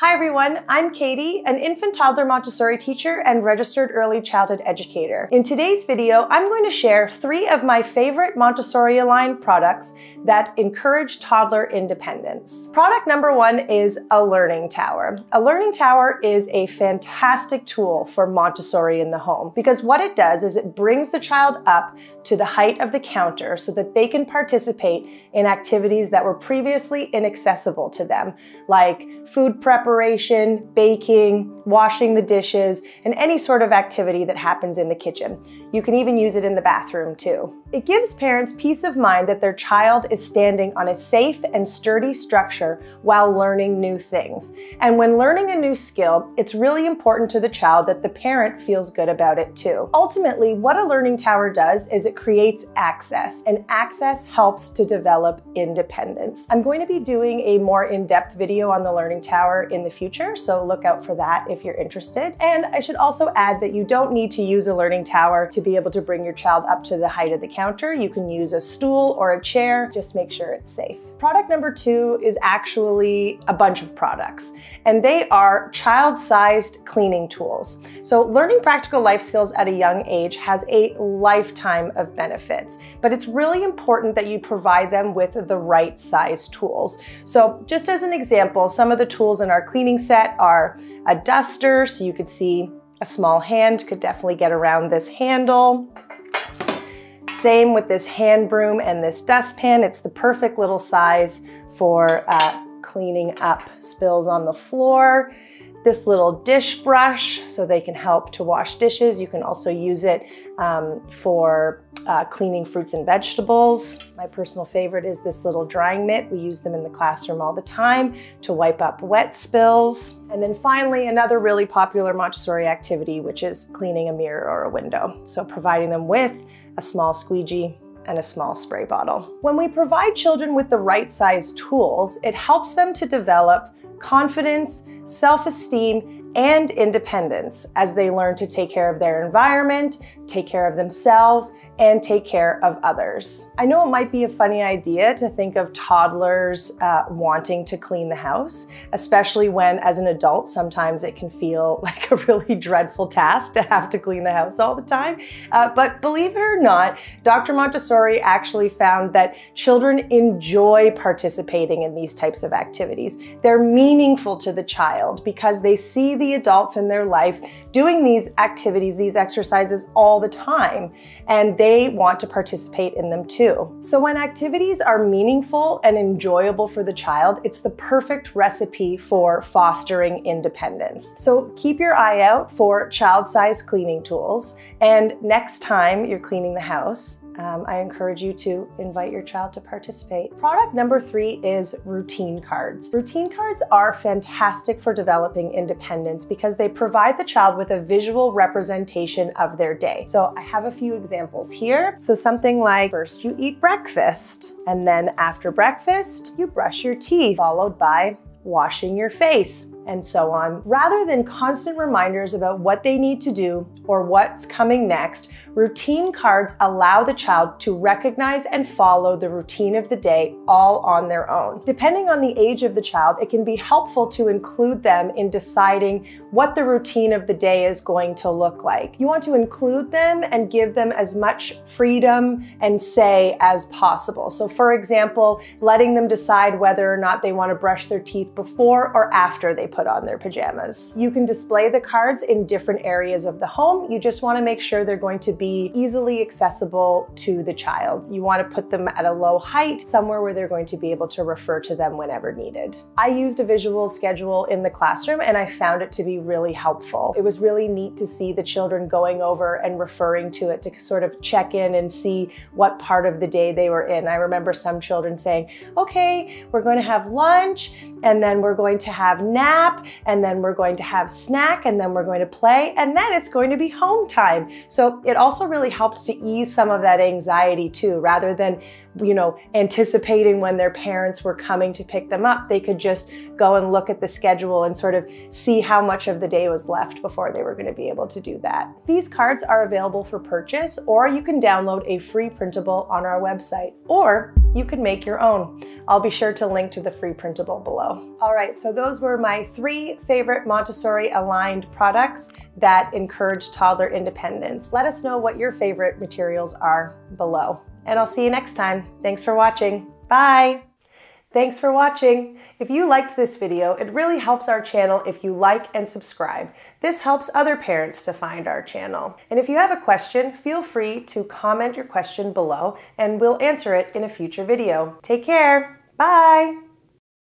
Hi everyone, I'm Katie, an infant toddler Montessori teacher and registered early childhood educator. In today's video, I'm going to share 3 of my favorite Montessori-aligned products that encourage toddler independence. Product number 1 is a learning tower. A learning tower is a fantastic tool for Montessori in the home because what it does is it brings the child up to the height of the counter so that they can participate in activities that were previously inaccessible to them, like food preparation, baking, washing the dishes, and any sort of activity that happens in the kitchen. You can even use it in the bathroom too. It gives parents peace of mind that their child is standing on a safe and sturdy structure while learning new things. And when learning a new skill, it's really important to the child that the parent feels good about it too. Ultimately, what a learning tower does is it creates access, and access helps to develop independence. I'm going to be doing a more in-depth video on the learning tower in the future, so look out for that if you're interested. And I should also add that you don't need to use a learning tower to be able to bring your child up to the height of the counter. You can use a stool or a chair, just make sure it's safe. Product number 2 is actually a bunch of products, and they are child-sized cleaning tools. So learning practical life skills at a young age has a lifetime of benefits, but it's really important that you provide them with the right size tools. So just as an example, some of the tools in our cleaning set are a duster, so you could see a small hand could definitely get around this handle. Same with this hand broom and this dustpan. It's the perfect little size for cleaning up spills on the floor. This little dish brush, so they can help to wash dishes. You can also use it for cleaning fruits and vegetables. My personal favorite is this little drying mitt. We use them in the classroom all the time to wipe up wet spills. And then finally, another really popular Montessori activity, which is cleaning a mirror or a window. So providing them with a small squeegee and a small spray bottle. When we provide children with the right size tools, it helps them to develop confidence, self-esteem, and independence as they learn to take care of their environment, take care of themselves, and take care of others. I know it might be a funny idea to think of toddlers wanting to clean the house, especially when as an adult, sometimes it can feel like a really dreadful task to have to clean the house all the time. But believe it or not, Dr. Montessori actually found that children enjoy participating in these types of activities. They're meaningful to the child because they see the adults in their life doing these activities, these exercises all the time, and they want to participate in them too. So when activities are meaningful and enjoyable for the child, it's the perfect recipe for fostering independence. So keep your eye out for child-sized cleaning tools, and next time you're cleaning the house, I encourage you to invite your child to participate. Product number 3 is routine cards. Routine cards are fantastic for developing independence because they provide the child with a visual representation of their day. So I have a few examples here. So something like, first you eat breakfast, and then after breakfast, you brush your teeth, followed by washing your face, and so on. Rather than constant reminders about what they need to do or what's coming next, routine cards allow the child to recognize and follow the routine of the day all on their own. Depending on the age of the child, it can be helpful to include them in deciding what the routine of the day is going to look like. You want to include them and give them as much freedom and say as possible. So for example, letting them decide whether or not they want to brush their teeth before or after they put on their pajamas. You can display the cards in different areas of the home. You just want to make sure they're going to be easily accessible to the child. You want to put them at a low height, somewhere where they're going to be able to refer to them whenever needed. I used a visual schedule in the classroom and I found it to be really helpful. It was really neat to see the children going over and referring to it to sort of check in and see what part of the day they were in. I remember some children saying, okay, we're going to have lunch, and then we're going to have nap, and then we're going to have snack, and then we're going to play, and then it's going to be home time. So it also really helped to ease some of that anxiety too, rather than, anticipating when their parents were coming to pick them up. They could just go and look at the schedule and sort of see how much of the day was left before they were going to be able to do that. These cards are available for purchase, or you can download a free printable on our website, or you can make your own. I'll be sure to link to the free printable below. All right, so those were my 3 favorite Montessori-aligned products that encourage toddler independence. Let us know what your favorite materials are below. And I'll see you next time. Thanks for watching. Bye! Thanks for watching. If you liked this video, it really helps our channel if you like and subscribe. This helps other parents to find our channel. And if you have a question, feel free to comment your question below and we'll answer it in a future video. Take care. Bye.